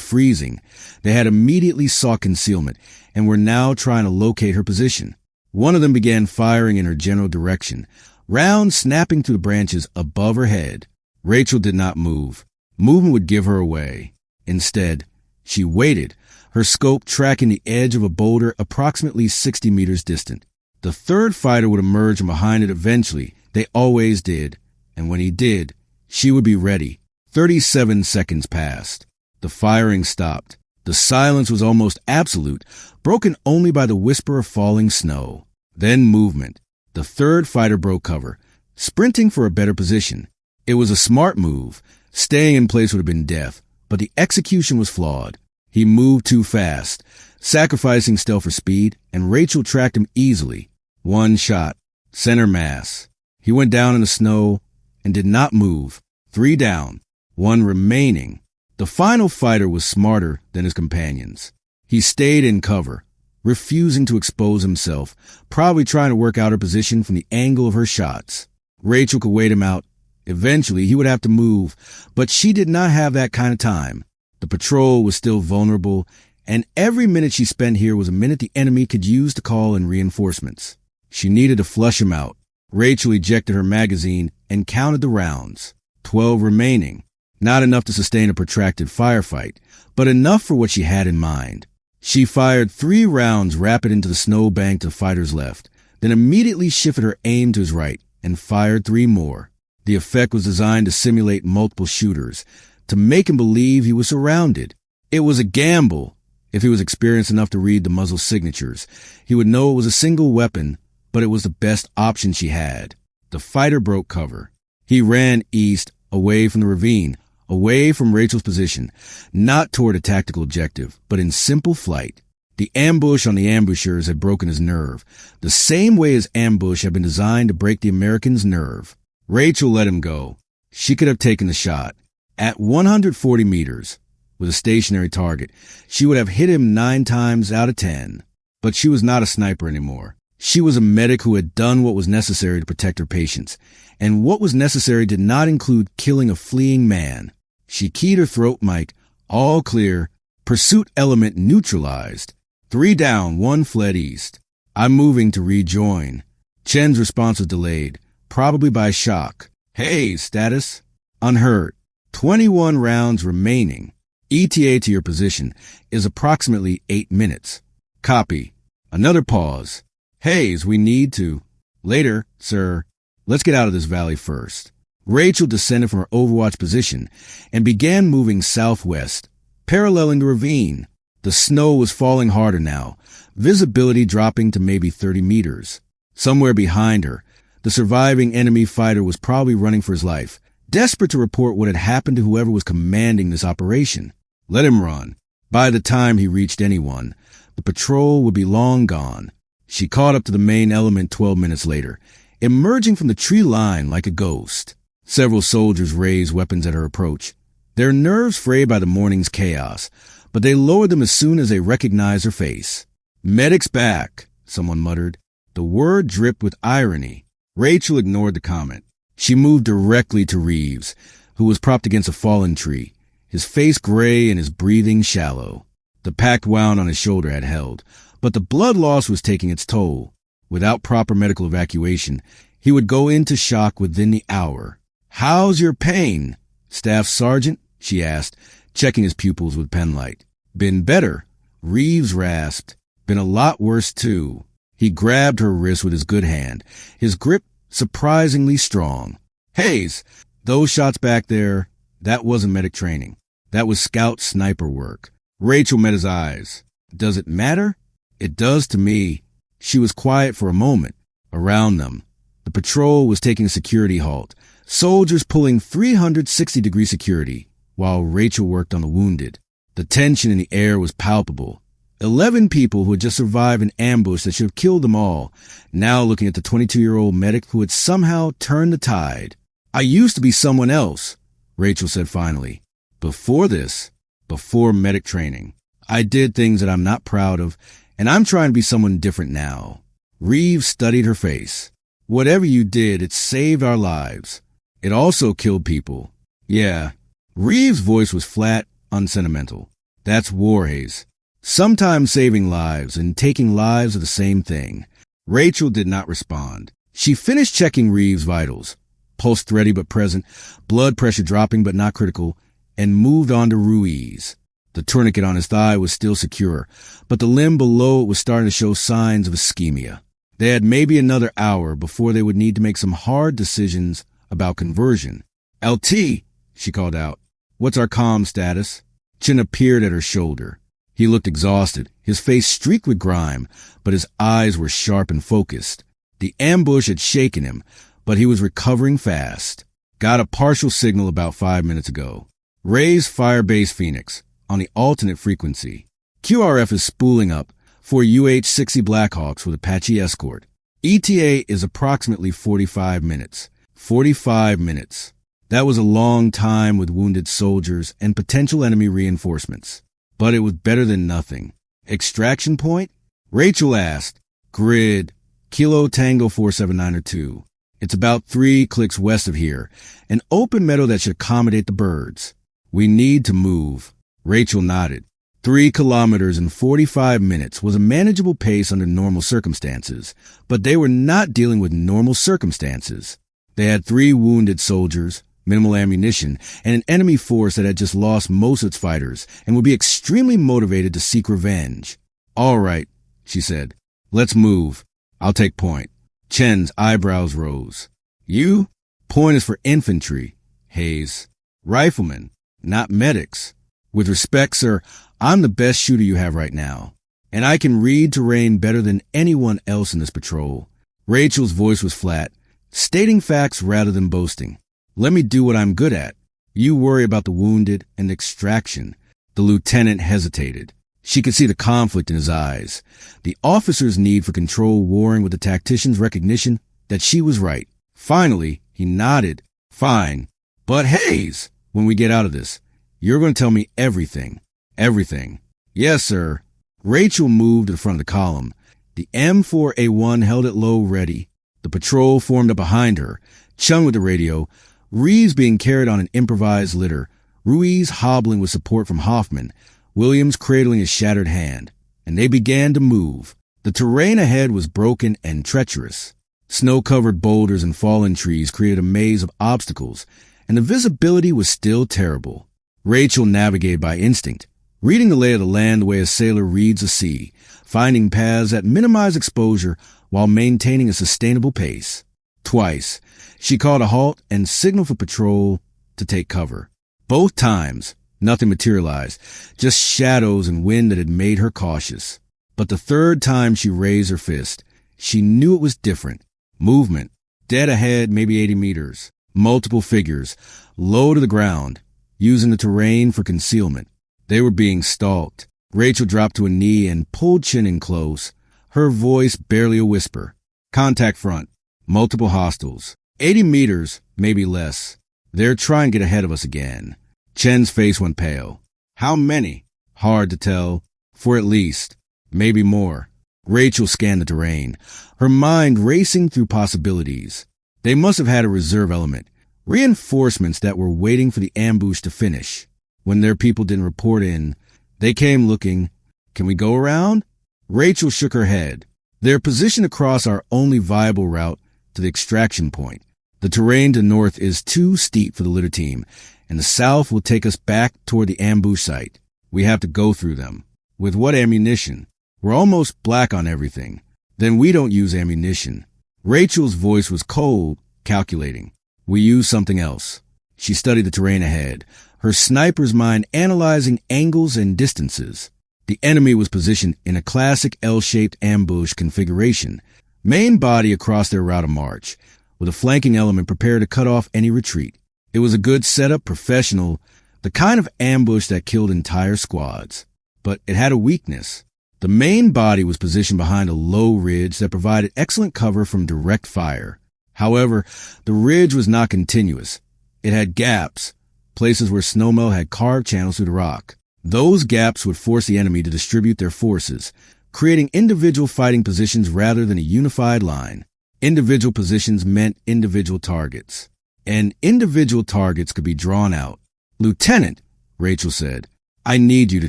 freezing, they had immediately sought concealment and were now trying to locate her position. One of them began firing in her general direction, rounds snapping through the branches above her head. Rachel did not move. Movement would give her away. Instead, she waited, her scope tracking the edge of a boulder approximately 60 meters distant. The third fighter would emerge from behind it eventually. They always did. And when he did, she would be ready. 37 seconds passed. The firing stopped. The silence was almost absolute, broken only by the whisper of falling snow. Then movement. The third fighter broke cover, sprinting for a better position. It was a smart move. Staying in place would have been death, but the execution was flawed. He moved too fast, sacrificing stealth for speed, and Rachel tracked him easily. One shot. Center mass. He went down in the snow and did not move. 3 down. 1 remaining. The final fighter was smarter than his companions. He stayed in cover, refusing to expose himself, probably trying to work out her position from the angle of her shots. Rachel could wait him out. Eventually, he would have to move, but she did not have that kind of time. The patrol was still vulnerable, and every minute she spent here was a minute the enemy could use to call in reinforcements. She needed to flush him out. Rachel ejected her magazine and counted the rounds. 12 remaining. Not enough to sustain a protracted firefight, but enough for what she had in mind. She fired 3 rounds rapid into the snowbank to the fighter's left, then immediately shifted her aim to his right and fired 3 more. The effect was designed to simulate multiple shooters, to make him believe he was surrounded. It was a gamble. If he was experienced enough to read the muzzle signatures, he would know it was a single weapon, but it was the best option she had. The fighter broke cover. He ran east, away from the ravine, away from Rachel's position, not toward a tactical objective, but in simple flight. The ambush on the ambushers had broken his nerve, the same way his ambush had been designed to break the Americans' nerve. Rachel let him go. She could have taken the shot. At 140 meters, with a stationary target, she would have hit him 9 times out of 10. But she was not a sniper anymore. She was a medic who had done what was necessary to protect her patients, and what was necessary did not include killing a fleeing man. She keyed her throat mic, all clear, pursuit element neutralized. 3 down, 1 fled east. I'm moving to rejoin. Chen's response was delayed, probably by shock. Hayes, status? Unhurt. 21 rounds remaining. ETA to your position is approximately 8 minutes. Copy. Another pause. Hayes, we need to. Later, sir. Let's get out of this valley first. Rachel descended from her overwatch position and began moving southwest, paralleling the ravine. The snow was falling harder now, visibility dropping to maybe 30 meters. Somewhere behind her, the surviving enemy fighter was probably running for his life, desperate to report what had happened to whoever was commanding this operation. Let him run. By the time he reached anyone, the patrol would be long gone. She caught up to the main element 12 minutes later, emerging from the tree line like a ghost. Several soldiers raised weapons at her approach, their nerves frayed by the morning's chaos, but they lowered them as soon as they recognized her face. Medic's back, someone muttered. The word dripped with irony. Rachel ignored the comment. She moved directly to Reeves, who was propped against a fallen tree, his face gray and his breathing shallow. The packed wound on his shoulder had held, but the blood loss was taking its toll. Without proper medical evacuation, he would go into shock within the hour. How's your pain? Staff Sergeant? She asked, checking his pupils with penlight. Been better, Reeves rasped. Been a lot worse, too. He grabbed her wrist with his good hand, his grip surprisingly strong. Hayes, those shots back there, that wasn't medic training. That was scout sniper work. Rachel met his eyes. Does it matter? It does to me. She was quiet for a moment. Around them, the patrol was taking a security halt, soldiers pulling 360-degree security, while Rachel worked on the wounded. The tension in the air was palpable. 11 people who had just survived an ambush that should have killed them all, now looking at the 22-year-old medic who had somehow turned the tide. I used to be someone else, Rachel said finally. Before this, before medic training, I did things that I'm not proud of, and I'm trying to be someone different now. Reeves studied her face. Whatever you did, it saved our lives. It also killed people. Yeah, Reeves' voice was flat, unsentimental. That's war, Hayes. Sometimes saving lives and taking lives are the same thing. Rachel did not respond. She finished checking Reeves' vitals, pulse steady but present, blood pressure dropping but not critical, and moved on to Ruiz. The tourniquet on his thigh was still secure, but the limb below it was starting to show signs of ischemia. They had maybe another hour before they would need to make some hard decisions about conversion. LT, she called out. What's our comm status? Chin appeared at her shoulder. He looked exhausted, his face streaked with grime, but his eyes were sharp and focused. The ambush had shaken him, but he was recovering fast. Got a partial signal about 5 minutes ago. Raise Firebase Phoenix on the alternate frequency. QRF is spooling up for UH-60 Blackhawks with Apache escort. ETA is approximately 45 minutes. 45 minutes. That was a long time with wounded soldiers and potential enemy reinforcements. But it was better than nothing. Extraction point? Rachel asked. Grid. Kilo Tango 47902. It's about 3 clicks west of here. An open meadow that should accommodate the birds. We need to move. Rachel nodded. 3 kilometers in 45 minutes was a manageable pace under normal circumstances, but they were not dealing with normal circumstances. They had 3 wounded soldiers, minimal ammunition, and an enemy force that had just lost most of its fighters and would be extremely motivated to seek revenge. All right, she said. Let's move. I'll take point. Chen's eyebrows rose. You? Point is for infantry, Hayes. Riflemen, not medics. With respect, sir, I'm the best shooter you have right now, and I can read terrain better than anyone else in this patrol. Rachel's voice was flat, stating facts rather than boasting. Let me do what I'm good at. You worry about the wounded and extraction. The lieutenant hesitated. She could see the conflict in his eyes, the officer's need for control warring with the tactician's recognition that she was right. Finally, he nodded. Fine. But Hayes, when we get out of this, you're going to tell me everything. Everything. Yes, sir. Rachel moved to the front of the column. The M4A1 held it low, ready. The patrol formed up behind her, Chung with the radio, Reeves being carried on an improvised litter, Ruiz hobbling with support from Hoffman, Williams cradling his shattered hand. And they began to move. The terrain ahead was broken and treacherous. Snow-covered boulders and fallen trees created a maze of obstacles, and the visibility was still terrible. Rachel navigated by instinct, reading the lay of the land the way a sailor reads a sea, finding paths that minimize exposure while maintaining a sustainable pace. Twice, she called a halt and signaled for patrol to take cover. Both times, nothing materialized, just shadows and wind that had made her cautious. But the third time she raised her fist, she knew it was different. Movement. Dead ahead, maybe 80 meters. Multiple figures, low to the ground, using the terrain for concealment. They were being stalked. Rachel dropped to a knee and pulled Chin in close, her voice barely a whisper. Contact front. Multiple hostiles. 80 meters, maybe less. They're trying to get ahead of us again. Chen's face went pale. How many? Hard to tell. For at least. Maybe more. Rachel scanned the terrain, her mind racing through possibilities. They must have had a reserve element. Reinforcements that were waiting for the ambush to finish. When their people didn't report in, they came looking. Can we go around? Rachel shook her head. They're positioned across our only viable route to the extraction point. The terrain to north is too steep for the litter team, and the south will take us back toward the ambush site. We have to go through them. With what ammunition? We're almost black on everything. Then we don't use ammunition. Rachel's voice was cold, calculating. We use something else. She studied the terrain ahead, her sniper's mind analyzing angles and distances. The enemy was positioned in a classic L-shaped ambush configuration, main body across their route of march, with a flanking element prepared to cut off any retreat. It was a good setup, professional, the kind of ambush that killed entire squads. But it had a weakness. The main body was positioned behind a low ridge that provided excellent cover from direct fire. However, the ridge was not continuous. It had gaps, places where snowmelt had carved channels through the rock. Those gaps would force the enemy to distribute their forces, creating individual fighting positions rather than a unified line. Individual positions meant individual targets. And individual targets could be drawn out. "Lieutenant," Rachel said, "I need you to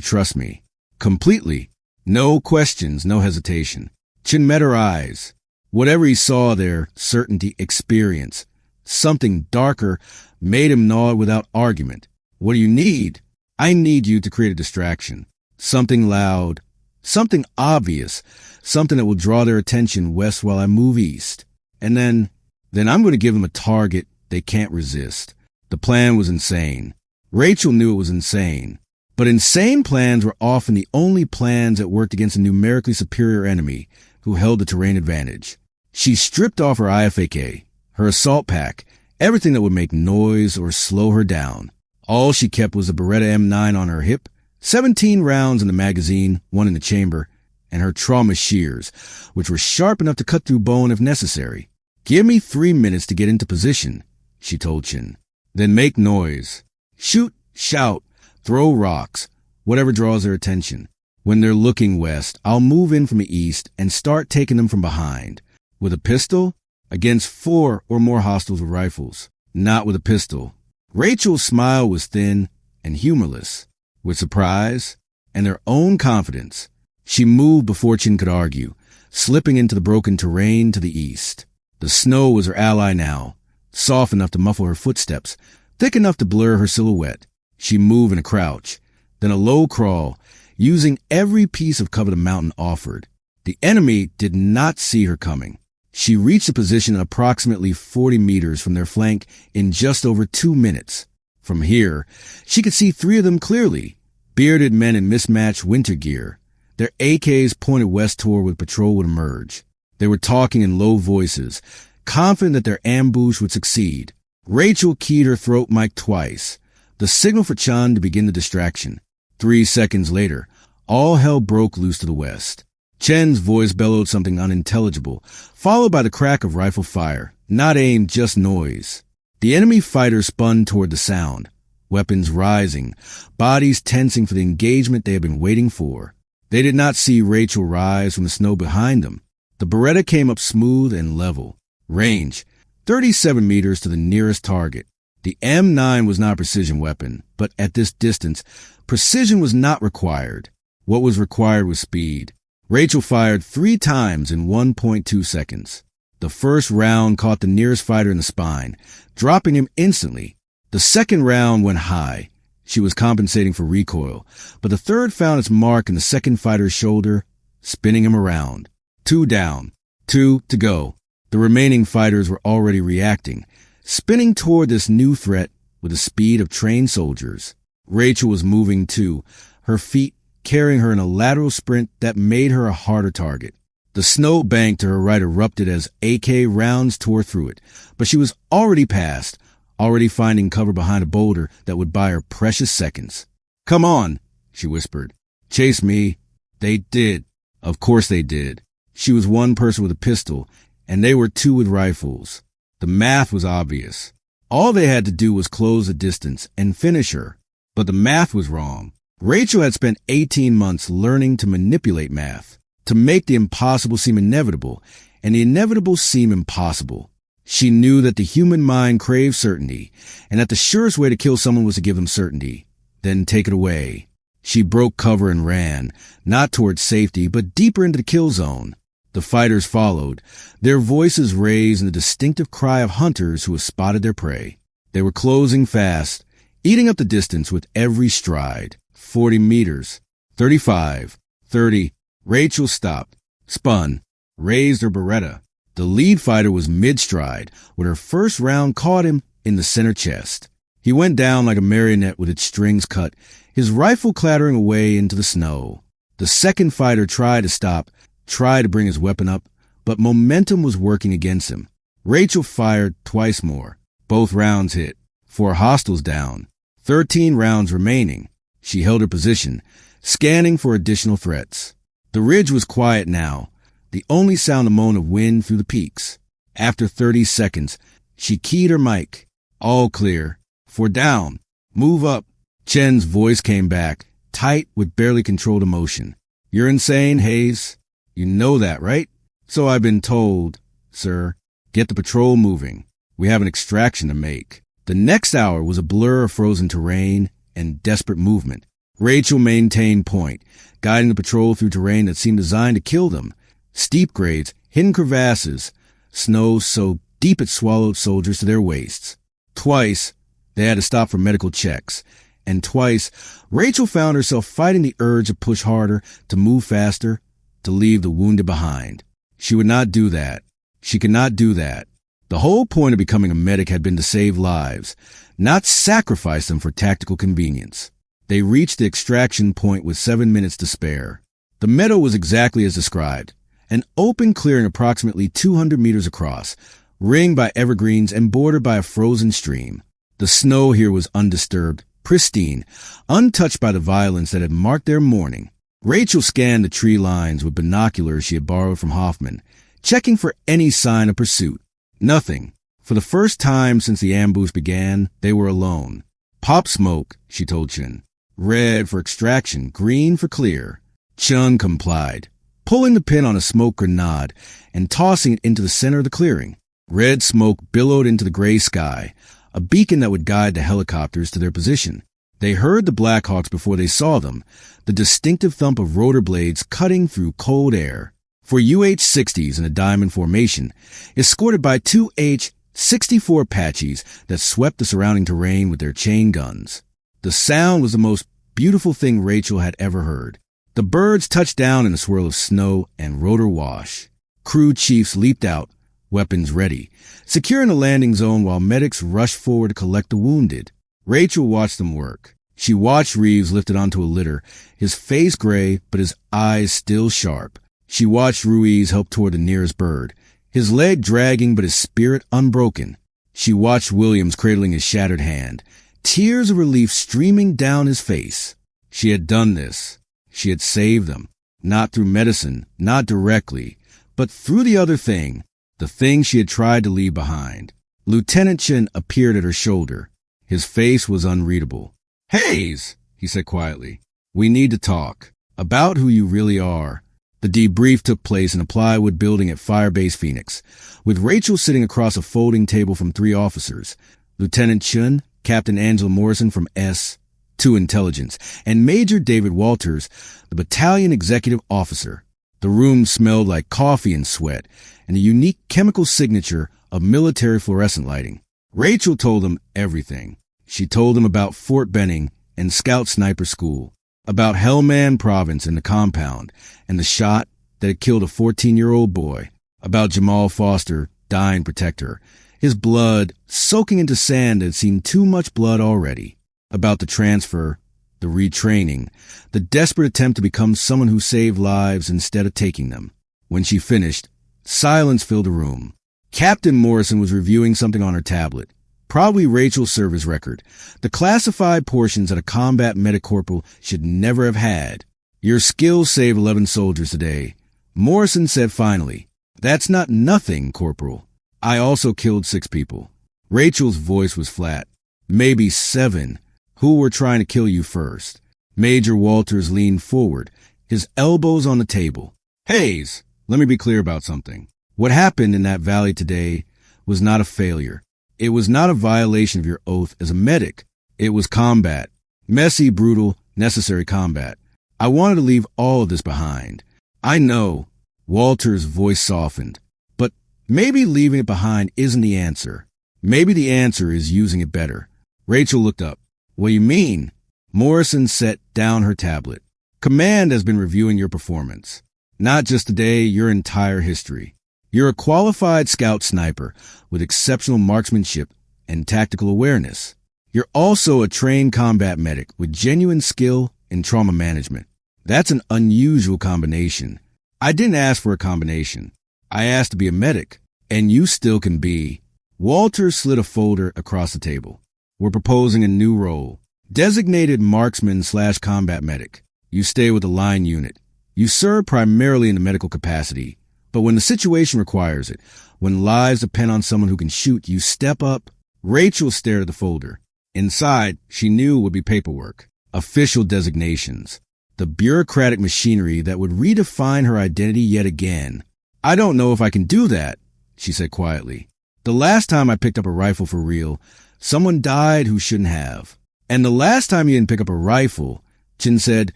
trust me. Completely. No questions, no hesitation." Chin met her eyes. Whatever he saw there, certainty, experience, something darker, made him nod without argument. "What do you need?" "I need you to create a distraction. Something loud, something obvious, something that will draw their attention west while I move east. And then I'm going to give them a target they can't resist." The plan was insane. Rachel knew it was insane. But insane plans were often the only plans that worked against a numerically superior enemy who held the terrain advantage. She stripped off her IFAK, her assault pack, everything that would make noise or slow her down. All she kept was a Beretta M9 on her hip, 17 rounds in the magazine, 1 in the chamber, and her trauma shears, which were sharp enough to cut through bone if necessary. "Give me 3 minutes to get into position," she told Chin. "Then make noise. Shoot, shout, throw rocks, whatever draws their attention. When they're looking west, I'll move in from the east and start taking them from behind. With a pistol? Against 4 or more hostiles with rifles. Not with a pistol." Rachel's smile was thin and humorless. With surprise and their own confidence, she moved before Chin could argue, slipping into the broken terrain to the east. The snow was her ally now, soft enough to muffle her footsteps, thick enough to blur her silhouette. She moved in a crouch, then a low crawl, using every piece of cover the mountain offered. The enemy did not see her coming. She reached a position approximately 40 meters from their flank in just over 2 minutes. From here, she could see 3 of them clearly, bearded men in mismatched winter gear. Their AKs pointed west toward where the patrol would emerge. They were talking in low voices, confident that their ambush would succeed. Rachel keyed her throat mic twice, the signal for Chan to begin the distraction. 3 seconds later, all hell broke loose to the west. Chen's voice bellowed something unintelligible, followed by the crack of rifle fire. Not aim, just noise. The enemy fighters spun toward the sound, weapons rising, bodies tensing for the engagement they had been waiting for. They did not see Rachel rise from the snow behind them. The Beretta came up smooth and level. Range, 37 meters to the nearest target. The M9 was not a precision weapon, but at this distance, precision was not required. What was required was speed. Rachel fired 3 times in 1.2 seconds. The first round caught the nearest fighter in the spine, dropping him instantly. The second round went high. She was compensating for recoil, but the third found its mark in the second fighter's shoulder, spinning him around. 2 down, 2 to go. The remaining fighters were already reacting, spinning toward this new threat with the speed of trained soldiers. Rachel was moving too, her feet carrying her in a lateral sprint that made her a harder target. The snow bank to her right erupted as AK rounds tore through it, but she was already past, already finding cover behind a boulder that would buy her precious seconds. "Come on," she whispered. "Chase me." They did. Of course they did. She was 1 person with a pistol, and they were 2 with rifles. The math was obvious. All they had to do was close the distance and finish her. But the math was wrong. Rachel had spent 18 months learning to manipulate math, to make the impossible seem inevitable, and the inevitable seem impossible. She knew that the human mind craves certainty, and that the surest way to kill someone was to give them certainty, then take it away. She broke cover and ran, not towards safety, but deeper into the kill zone. The fighters followed, their voices raised in the distinctive cry of hunters who have spotted their prey. They were closing fast, eating up the distance with every stride. 40 meters, 35, 30. Rachel stopped, spun, raised her Beretta. The lead fighter was mid-stride when her first round caught him in the center chest. He went down like a marionette with its strings cut, his rifle clattering away into the snow. The second fighter tried to stop, tried to bring his weapon up, but momentum was working against him. Rachel fired twice more. Both rounds hit. 4 hostiles down. 13 rounds remaining. She held her position, scanning for additional threats. The ridge was quiet now, the only sound a moan of wind through the peaks. After 30 seconds, she keyed her mic. All clear. 4 down. Move up. Chen's voice came back, tight with barely controlled emotion. "You're insane, Hayes. You know that, right?" "So I've been told, sir. Get the patrol moving. We have an extraction to make." The next hour was a blur of frozen terrain and desperate movement. Rachel maintained point, guiding the patrol through terrain that seemed designed to kill them. Steep grades, hidden crevasses, snow so deep it swallowed soldiers to their waists. Twice, they had to stop for medical checks. And twice, Rachel found herself fighting the urge to push harder, to move faster, to leave the wounded behind. She would not do that. She could not do that. The whole point of becoming a medic had been to save lives, not sacrifice them for tactical convenience. They reached the extraction point with 7 minutes to spare. The meadow was exactly as described, an open clearing approximately 200 meters across, ringed by evergreens and bordered by a frozen stream. The snow here was undisturbed, pristine, untouched by the violence that had marked their morning. Rachel scanned the tree lines with binoculars she had borrowed from Hoffman, checking for any sign of pursuit. Nothing. For the first time since the ambush began, they were alone. Pop smoke, she told Chun. Red for extraction, green for clear. Chun complied, pulling the pin on a smoke grenade and tossing it into the center of the clearing. Red smoke billowed into the gray sky, a beacon that would guide the helicopters to their position. They heard the Blackhawks before they saw them, the distinctive thump of rotor blades cutting through cold air. For UH-60s in a diamond formation, escorted by two H-64 Apaches that swept the surrounding terrain with their chain guns. The sound was the most beautiful thing Rachel had ever heard. The birds touched down in a swirl of snow and rotor wash. Crew chiefs leaped out, weapons ready, securing the landing zone while medics rushed forward to collect the wounded. Rachel watched them work. She watched Reeves lifted onto a litter, his face gray but his eyes still sharp. She watched Ruiz help toward the nearest bird, his leg dragging but his spirit unbroken. She watched Williams cradling his shattered hand, tears of relief streaming down his face. She had done this. She had saved them, not through medicine, not directly, but through the other thing, the thing she had tried to leave behind. Lieutenant Chin appeared at her shoulder. His face was unreadable. "Hayes," he said quietly, "we need to talk about who you really are." The debrief took place in a plywood building at Firebase Phoenix, with Rachel sitting across a folding table from three officers, Lieutenant Chun, Captain Angela Morrison from S-2 Intelligence, and Major David Walters, the battalion executive officer. The room smelled like coffee and sweat, and the unique chemical signature of military fluorescent lighting. Rachel told them everything. She told them about Fort Benning and Scout Sniper School, about Hellman Province and the compound, and the shot that had killed a 14-year-old boy, about Jamal Foster dying to protect her, his blood soaking into sand that had seen too much blood already, about the transfer, the retraining, the desperate attempt to become someone who saved lives instead of taking them. When she finished, silence filled the room. Captain Morrison was reviewing something on her tablet, probably Rachel's service record, the classified portions that a combat medic corporal should never have had. "Your skills saved 11 soldiers today," Morrison said finally. "That's not nothing, Corporal. I also killed 6 people." Rachel's voice was flat. "Maybe 7. Who were trying to kill you first?" Major Walters leaned forward, his elbows on the table. "Hayes, let me be clear about something. What happened in that valley today was not a failure. It was not a violation of your oath as a medic. It was combat. Messy, brutal, necessary combat. I wanted to leave all of this behind. I know." Walter's voice softened. "But maybe leaving it behind isn't the answer. Maybe the answer is using it better." Rachel looked up. "What do you mean?" Morrison set down her tablet. "Command has been reviewing your performance. Not just today, your entire history. You're a qualified scout sniper with exceptional marksmanship and tactical awareness. You're also a trained combat medic with genuine skill in trauma management. That's an unusual combination. I didn't ask for a combination. I asked to be a medic, and you still can be." Walter slid a folder across the table. "We're proposing a new role. Designated marksman/combat medic. You stay with the line unit. You serve primarily in the medical capacity. But when the situation requires it, when lives depend on someone who can shoot, you step up." Rachel stared at the folder. Inside, she knew would be paperwork, official designations, the bureaucratic machinery that would redefine her identity yet again. "I don't know if I can do that," she said quietly. The last time I picked up a rifle for real, someone died who shouldn't have. And the last time you didn't pick up a rifle, Chin said,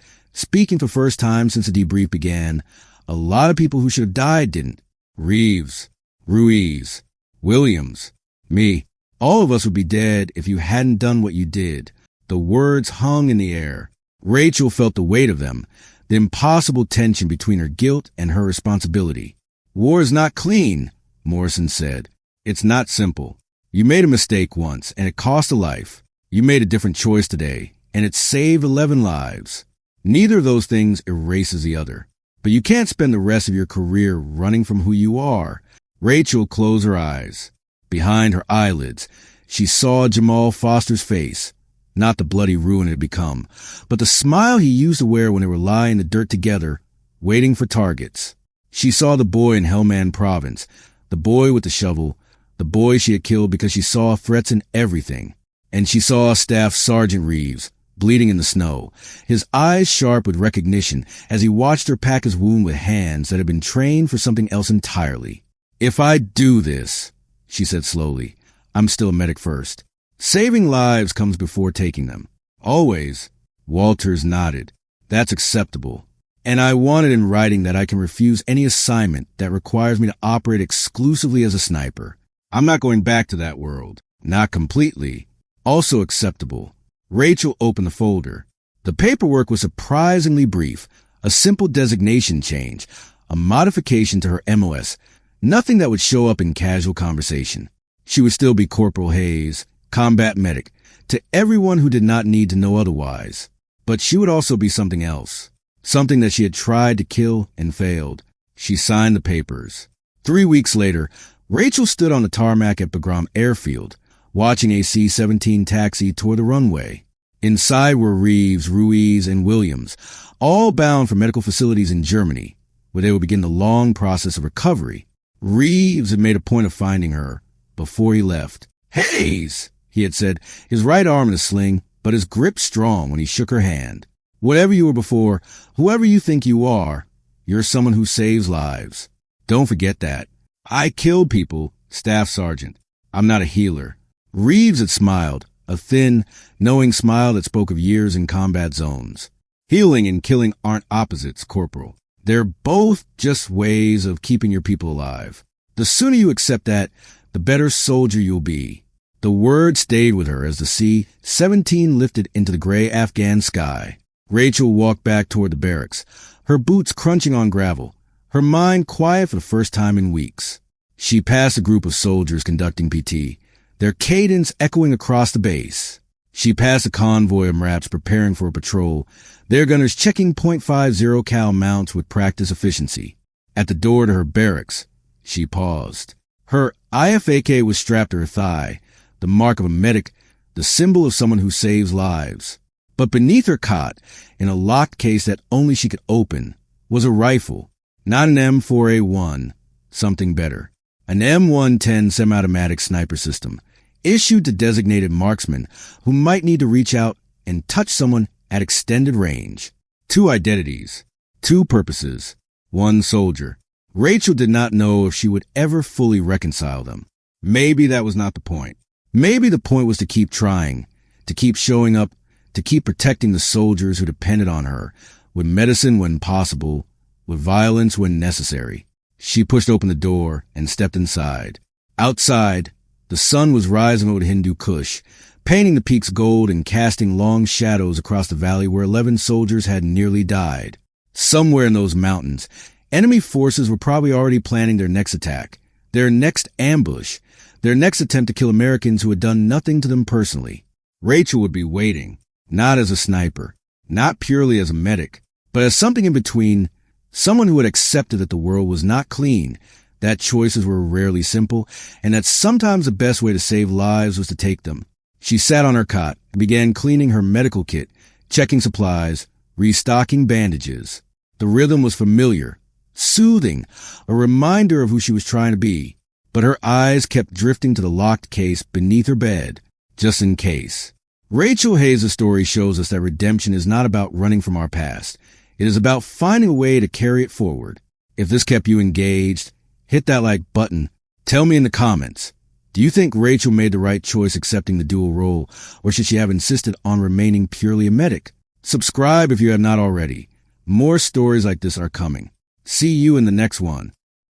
speaking for first time since the debrief began, a lot of people who should have died didn't. Reeves, Ruiz, Williams, me. All of us would be dead if you hadn't done what you did. The words hung in the air. Rachel felt the weight of them, the impossible tension between her guilt and her responsibility. War is not clean, Morrison said. It's not simple. You made a mistake once, and it cost a life. You made a different choice today, and it saved 11 lives. Neither of those things erases the other. But you can't spend the rest of your career running from who you are. Rachel closed her eyes. Behind her eyelids, she saw Jamal Foster's face. Not the bloody ruin it had become, but the smile he used to wear when they were lying in the dirt together, waiting for targets. She saw the boy in Helmand Province, the boy with the shovel, the boy she had killed because she saw threats in everything. And she saw Staff Sergeant Reeves, bleeding in the snow, his eyes sharp with recognition as he watched her pack his wound with hands that had been trained for something else entirely. If I do this, she said slowly, I'm still a medic first. Saving lives comes before taking them. Always. Walters nodded. That's acceptable. And I want it in writing that I can refuse any assignment that requires me to operate exclusively as a sniper. I'm not going back to that world. Not completely. Also acceptable. Rachel opened the folder. The paperwork was surprisingly brief, a simple designation change, a modification to her MOS, nothing that would show up in casual conversation. She would still be Corporal Hayes, combat medic, to everyone who did not need to know otherwise. But she would also be something else, something that she had tried to kill and failed. She signed the papers. 3 weeks later, Rachel stood on the tarmac at Bagram Airfield, watching a C-17 taxi toward the runway. Inside were Reeves, Ruiz, and Williams, all bound for medical facilities in Germany, where they would begin the long process of recovery. Reeves had made a point of finding her before he left. Hayes, he had said, his right arm in a sling, but his grip strong when he shook her hand. Whatever you were before, whoever you think you are, you're someone who saves lives. Don't forget that. I killed people, Staff Sergeant. I'm not a healer. Reeves had smiled, a thin, knowing smile that spoke of years in combat zones. Healing and killing aren't opposites, Corporal. They're both just ways of keeping your people alive. The sooner you accept that, the better soldier you'll be. The word stayed with her as the C-17 lifted into the gray Afghan sky. Rachel walked back toward the barracks, her boots crunching on gravel, her mind quiet for the first time in weeks. She passed a group of soldiers conducting PT, their cadence echoing across the base. She passed a convoy of MRAPs preparing for a patrol, their gunners checking .50 cal mounts with practice efficiency. At the door to her barracks, she paused. Her IFAK was strapped to her thigh, the mark of a medic, the symbol of someone who saves lives. But beneath her cot, in a locked case that only she could open, was a rifle, not an M4A1, something better. An M110 semi-automatic sniper system, issued to designated marksmen who might need to reach out and touch someone at extended range. 2 identities, 2 purposes, 1 soldier. Rachel did not know if she would ever fully reconcile them. Maybe that was not the point. Maybe the point was to keep trying, to keep showing up, to keep protecting the soldiers who depended on her, with medicine when possible, with violence when necessary. She pushed open the door and stepped inside. Outside, the sun was rising over the Hindu Kush, painting the peaks gold and casting long shadows across the valley where 11 soldiers had nearly died. Somewhere in those mountains, enemy forces were probably already planning their next attack, their next ambush, their next attempt to kill Americans who had done nothing to them personally. Rachel would be waiting, not as a sniper, not purely as a medic, but as something in between, someone who had accepted that the world was not clean, that choices were rarely simple, and that sometimes the best way to save lives was to take them. She sat on her cot and began cleaning her medical kit, checking supplies, restocking bandages. The rhythm was familiar, soothing, a reminder of who she was trying to be. But her eyes kept drifting to the locked case beneath her bed, just in case. Rachel Hayes' story shows us that redemption is not about running from our past. It is about finding a way to carry it forward. If this kept you engaged, hit that like button. Tell me in the comments. Do you think Rachel made the right choice accepting the dual role, or should she have insisted on remaining purely a medic? Subscribe if you have not already. More stories like this are coming. See you in the next one.